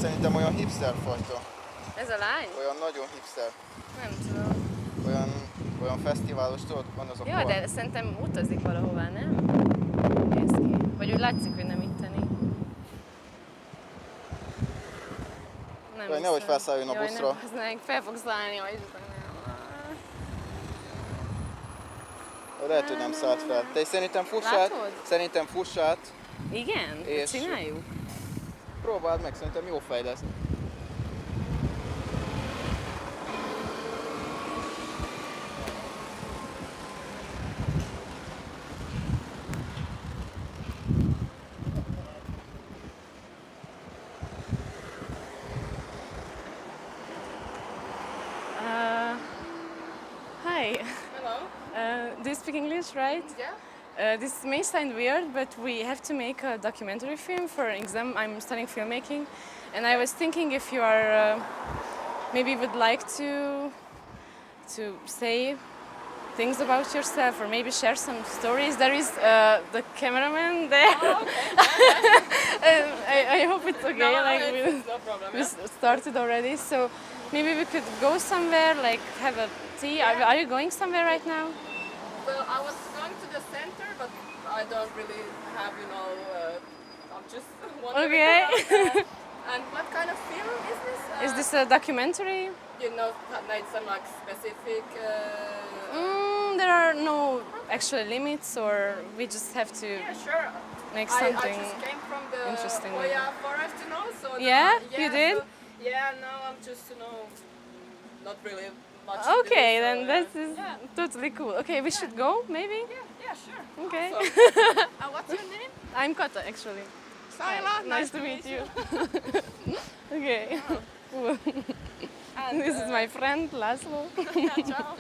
Szerintem olyan hipster fajta. Ez a lány? Olyan nagyon hipster. Nem tudom. Olyan fesztiválos, tudod, van az a Ja, de szerintem utazik valahová, nem? Úgy néz ki. Vagy úgy látszik, hogy nem itteni. Nem Jaj, hiszem. nehogy felszálljon a buszra. Jaj, nem, fel fog szállni, vagy Lehet, hogy nem szállt fel. Te szerintem fuss át. Igen? És csináljuk? próbáld meg, szerintem jó fej lesz. Hi. Hello. Do you speak English, right? Yeah. This may sound weird, but we have to make a documentary film for an exam. I'm studying filmmaking, and I was thinking if you are maybe would like to say things about yourself or maybe share some stories. There is the cameraman there. Oh, okay. I hope it's okay. It's no problem. We started already, so maybe we could go somewhere, like have a tea. Yeah. Are you going somewhere right now? Well, I was going to the center, but I don't really have, I'm just wondering. Okay. And what kind of film is this? Is this a documentary? It's some like specific. There are no actual limits, or we just have to Yeah, sure. make I something. just came from the interesting. Oya forest, so. Yeah? You did? So, yeah, now I'm just, not really much. Okay, into then this, this so, is yeah. totally cool. Okay, we should go, maybe? Yeah, sure. Okay. Awesome. What's your name? I'm Kata, actually. Saila. Nice to meet you. Okay. And, This is my friend Laszlo. Ciao.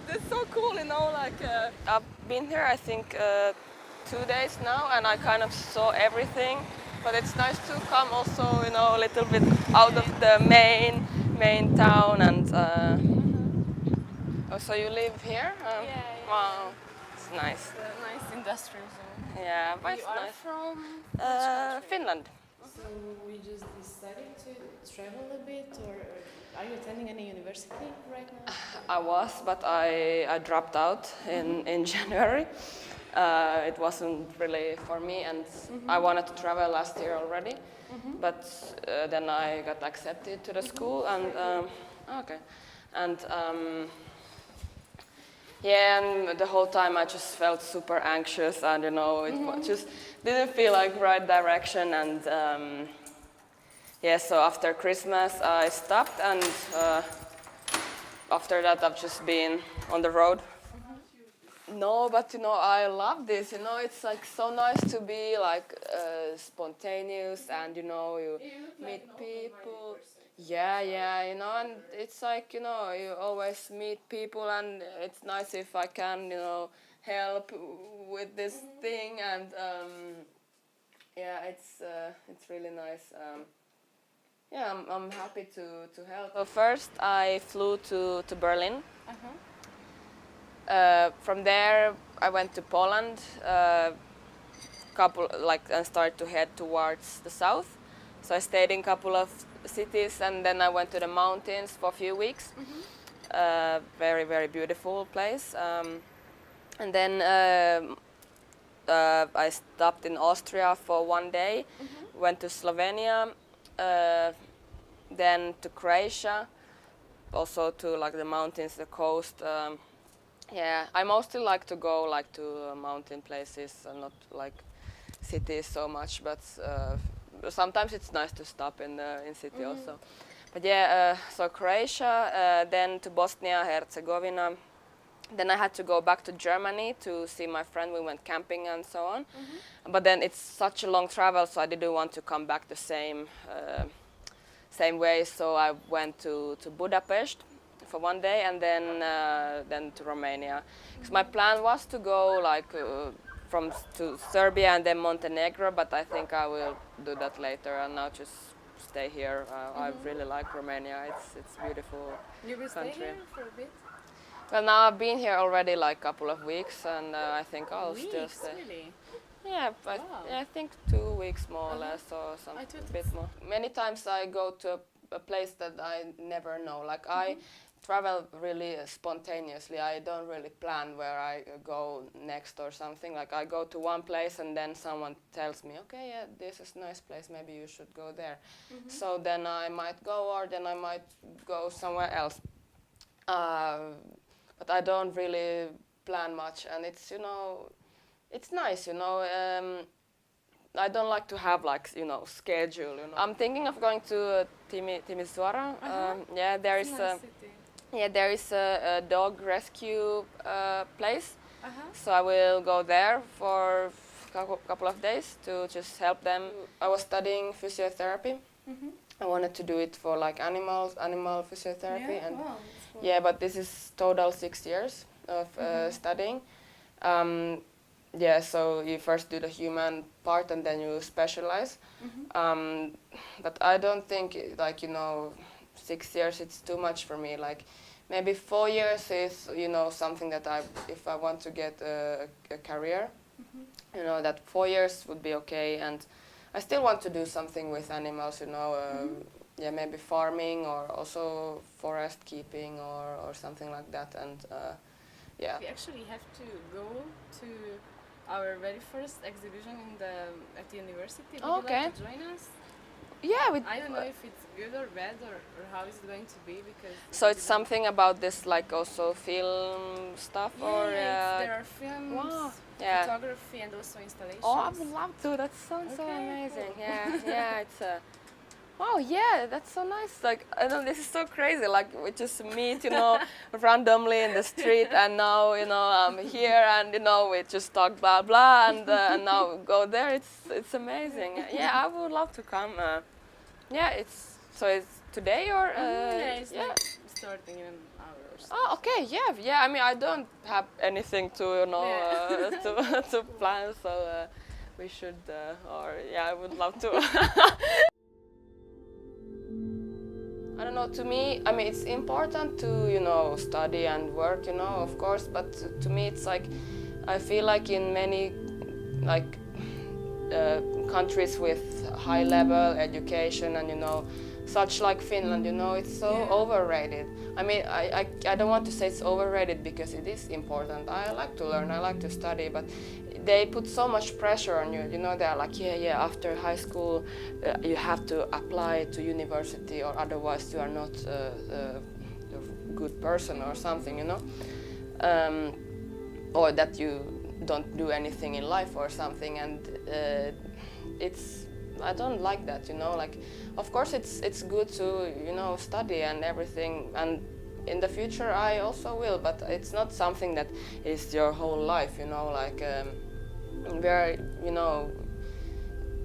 That's so cool, I've been here, I think, 2 days now, and I kind of saw everything. But it's nice to come also, a little bit out of the main town. And oh, so you live here? Yeah. Wow, it's nice. Nice industrial zone. Yeah, but You it's are nice. from? Finland. So we just decided to travel a bit, or are you attending any university right now? I was, but I dropped out in January. It wasn't really for me, and I wanted to travel last year already, but then I got accepted to the school, and okay, and yeah, and the whole time I just felt super anxious, and just didn't feel like right direction, and yeah, so after Christmas I stopped, and after that I've just been on the road. No, but I love this. It's like so nice to be like spontaneous, and you meet people. Yeah, and it's like you always meet people, and it's nice if I can help with this thing, and yeah, it's really nice. Yeah, I'm happy to help. So first I flew to Berlin. From there, I went to Poland, and started to head towards the south. So I stayed in a couple of cities, and then I went to the mountains for a few weeks. Very, very beautiful place. And then I stopped in Austria for 1 day, went to Slovenia, then to Croatia, also to the mountains, the coast. Yeah, I mostly like to go to mountain places and not cities so much, but sometimes it's nice to stop in city also. But yeah, so Croatia, then to Bosnia, Herzegovina. Then I had to go back to Germany to see my friend. We went camping and so on. But then it's such a long travel, so I didn't want to come back the same way. So I went to Budapest for 1 day, and then to Romania. Because my plan was to go to Serbia and then Montenegro, but I think I will do that later and now just stay here. I really like Romania. It's beautiful. You will stay country. here for a bit? Well, now I've been here already a couple of weeks, and I think I'll still stay. Really? Yeah, but Wow. I think 2 weeks more or less, or some I thought bit it's- more. Many times I go to a place that I never know. Like I travel really spontaneously. I don't really plan where I go next or something. Like I go to one place and then someone tells me, okay, yeah, this is a nice place. Maybe you should go there. So then I might go, or then I might go somewhere else. But I don't really plan much, and it's it's nice. I don't like to have like schedule. I'm thinking of going to Timisoara. Yeah, there is It's a nice city. there is a dog rescue place. Uh-huh. So I will go there for a couple of days to just help them. I was studying physiotherapy. I wanted to do it for like animal physiotherapy, Yeah, and wow, that's cool. yeah, but this is total 6 years of studying. Yeah, so you first do the human part and then you specialize. But I don't think 6 years it's too much for me. Like maybe 4 years is something that if I want to get a career, that 4 years would be okay. And I still want to do something with animals. Yeah, maybe farming or also forest keeping or something like that. And yeah. We actually have to go to our very first exhibition at the university. Would you Okay. like to join us? Yeah, I don't know if it's good or bad or how it's going to be because. so it's something about this, like also film stuff, or there are films, Wow. Yeah. photography, and also installations. Oh, I would love to. That sounds so Okay, amazing. cool. Yeah, it's wow, yeah, that's so nice. Like, I know this is so crazy. Like, we just meet, randomly in the street, and now, I'm here, and we just talk blah blah, and now go there. It's amazing. Yeah, I would love to come. Yeah, it's today or Yeah, it's like starting in an hour or so. Oh, okay, yeah. I mean, I don't have anything to, to plan, so we should, I would love to. I don't know, to me, I mean, it's important to, study and work, of course, but to me it's like, I feel like in many, like, countries with high level education and, such like Finland, it's so overrated. I mean, I don't want to say it's overrated because it is important. I like to learn, I like to study, but they put so much pressure on you. They're like, yeah, after high school, you have to apply to university, or otherwise you are not a good person or something, or that you don't do anything in life or something. And I don't like that, like, of course it's good to, study and everything, and in the future I also will, but it's not something that is your whole life, like, where,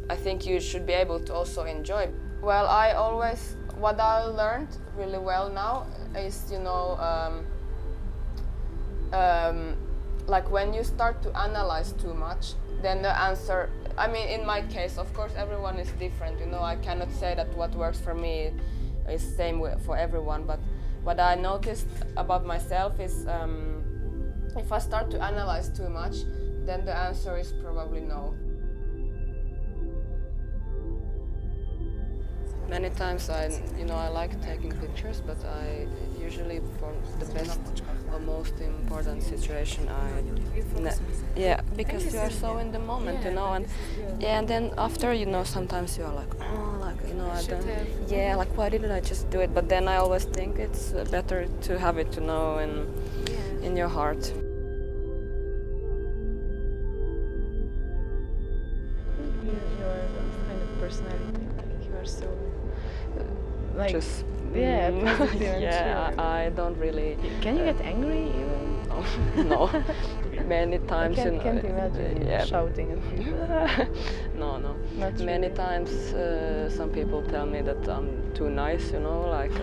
I think you should be able to also enjoy. Well, what I learned really well now is, like when you start to analyze too much, then the answer, I mean, in my case, of course, everyone is different, I cannot say that what works for me is same for everyone, but what I noticed about myself is if I start to analyze too much, then the answer is probably no. Many times I like taking pictures, but I usually, for the best or most important situation, because you are so in the moment, and then after, sometimes you are like, I don't, like, why didn't I just do it? But then I always think it's better to have it, in your heart. Your kind of personality, like you are so like Just positive and yeah, cheer. I don't really. Can you get angry even? No, many times. I can't imagine you shouting at people. No. Not Many really. times, some people tell me that I'm too nice, like.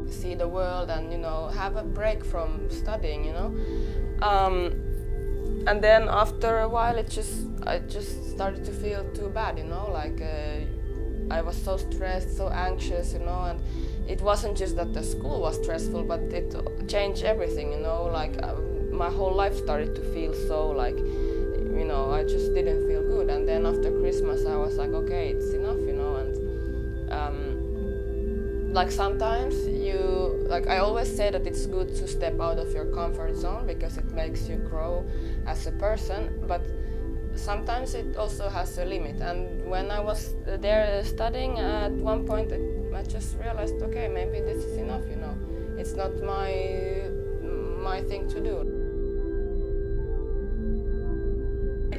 See the world and have a break from studying, and then after a while I just started to feel too bad, like I was so stressed, so anxious, and it wasn't just that the school was stressful, but it changed everything, like my whole life started to feel so like, you know, I just didn't feel good. And then after Christmas I was like, okay, it's enough, you know. And like sometimes like I always say that it's good to step out of your comfort zone because it makes you grow as a person, but sometimes it also has a limit. And when I was there studying, at one point I just realized, okay, maybe this is enough, you know. It's not my thing to do.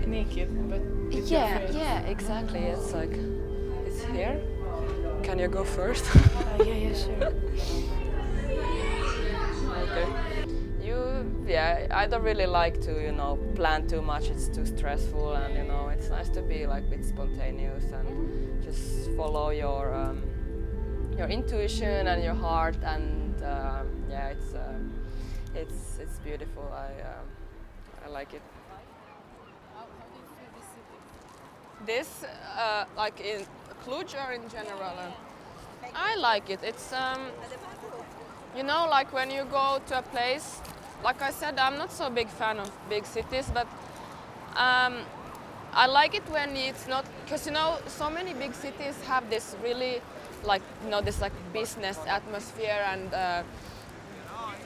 Naked, but with your Yeah, friends. yeah, exactly. It's like, it's here. Can you go first? Yeah, sure. Okay. I don't really like to, you know, plan too much. It's too stressful, and you know, it's nice to be like a bit spontaneous and just follow your intuition and your heart. And yeah, it's beautiful. I like it. This, like in Cluj or in general? I like it. It's, you know, like when you go to a place, like I said, I'm not so big fan of big cities, but I like it when it's not, because you know, so many big cities have this really, like, you know, this like business atmosphere, and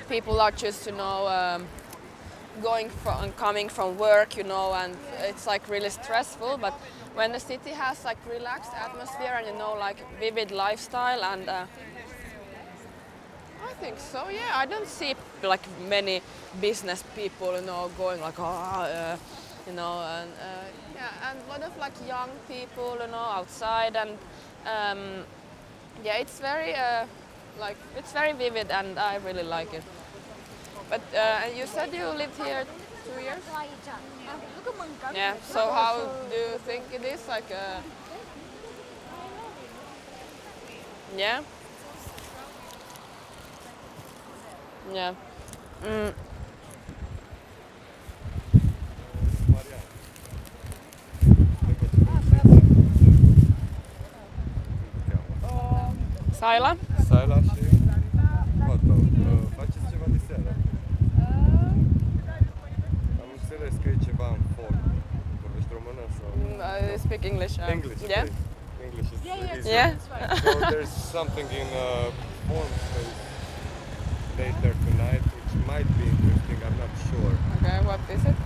people are just, you know, going from and coming from work, you know, and it's like really stressful. But when the city has like relaxed atmosphere and, you know, like vivid lifestyle, and I think so. Yeah, I don't see like many business people, you know, going like you know, and yeah, and a lot of like young people, you know, outside, and yeah, it's very like it's very vivid, and I really like it. But you said you lived here 2 years? Yeah. So how do you think it is? Like, yeah. Yeah. Mm. Saila? Saila și Otto, faceți ceva de seară? Am înțeles că e ceva în folk. Vorbești română sau? I speak English. English, Yeah. okay. English is easier. Yeah. So there's something in form space later tonight which might be interesting, I'm not sure. Okay. What is it?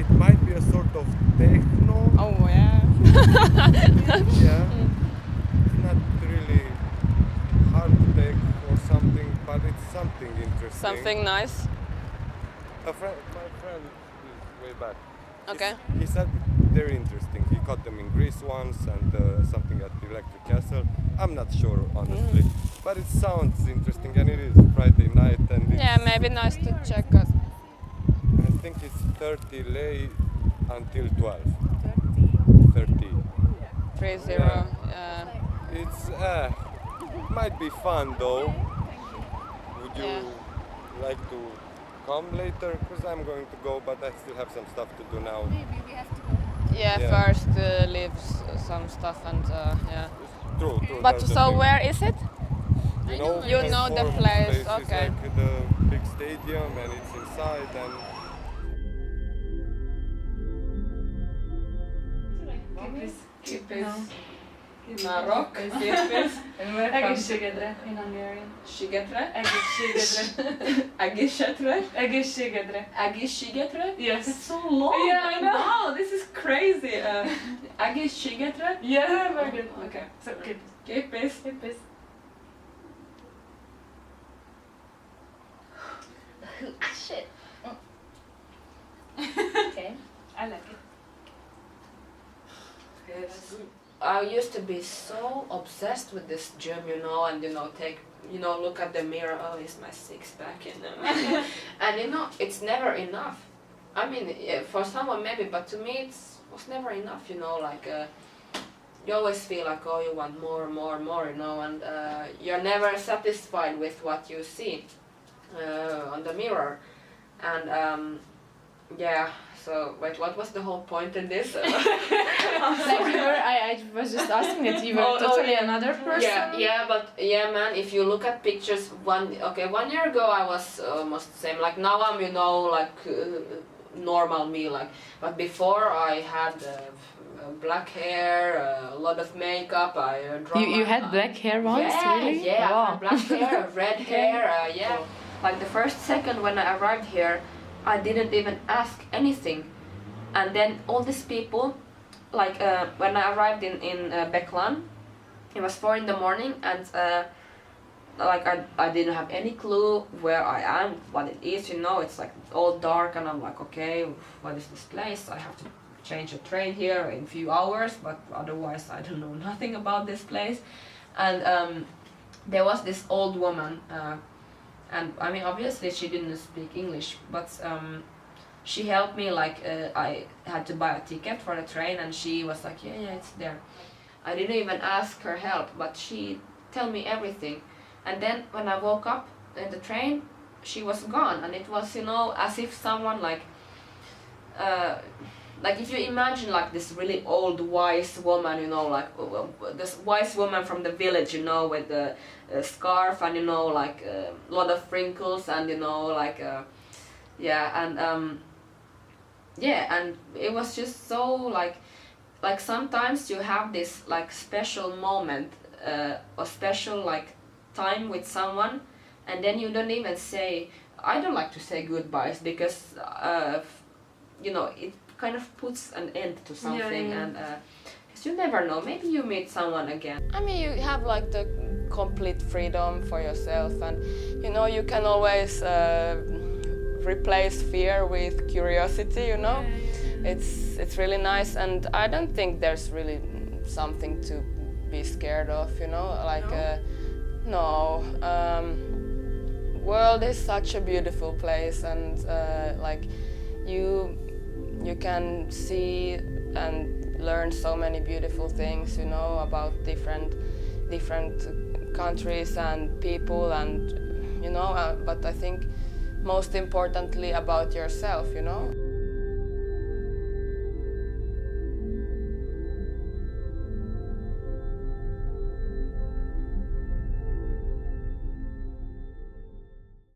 It might be a sort of techno. Oh yeah. Yeah. It's not really hard tech or something, but it's something interesting. Something nice. My friend is way back. Okay. He said they're interesting. He caught them in Greece once and something at the Electric Castle. I'm not sure honestly, but it sounds interesting, and it is Friday night, and it's, Yeah, maybe nice to check out. I think it's 30 lei until 12. 30. 30. Yeah. Yeah. It's might be fun though. Would you Yeah. like to come later? Because I'm going to go, but I still have some stuff to do now. Yeah. Yeah. First leave some stuff, and yeah. True. But that's the so thing. where is it? You know, You know the performance place, is okay. like the big stadium, and it's inside, and Narok. Egészségedre, in Hungarian. Sigetre? Egészségedre. Egészségedre? Egészségedre. Egészségedre? Yes. It's so long. Yeah, I know. Wow, this is crazy. Egészségedre? Yeah, very good. Okay, so keep. Képész. Keep this. Shit. Okay. I like it. I used to be so obsessed with this gym, you know, and look at the mirror. Oh, it's my six pack, and it's never enough. I mean, for someone maybe, but to me, it was never enough. Like you always feel like, oh, you want more, and you're never satisfied with what you see on the mirror, and yeah. So wait, what was the whole point in this? Like you were, I was just asking that you were totally another person. But man, if you look at pictures, 1 year ago I was almost the same. Like now I'm, normal me. Like, but before I had black hair, a lot of makeup. You had black hair once, really? Yeah, Wow. I had black hair, red hair, yeah. Like the first second when I arrived here, I didn't even ask anything. And then all these people, like when I arrived in Beklan, it was 4 in the morning, and like I didn't have any clue where I am, what it is, it's like all dark, and I'm like, okay, what is this place? I have to change a train here in a few hours, but otherwise I don't know nothing about this place. And there was this old woman, and I mean obviously she didn't speak English, but she helped me. Like I had to buy a ticket for the train, and she was like, yeah, it's there. I didn't even ask her help, but she told me everything. And then when I woke up in the train, she was gone, and it was, as if someone like if you imagine like this really old wise woman, like this wise woman from the village, with the scarf and like a lot of wrinkles and and it was just so like sometimes you have this like special moment or special like time with someone, and then you don't even say, I don't like to say goodbyes, because it kind of puts an end to something. And because you never know, maybe you meet someone again. I mean, you have like the complete freedom for yourself, and you can always replace fear with curiosity. It's really nice, and I don't think there's really something to be scared of. No. World is such a beautiful place, and you can see and learn so many beautiful things, about different countries and people, and but I think most importantly about yourself,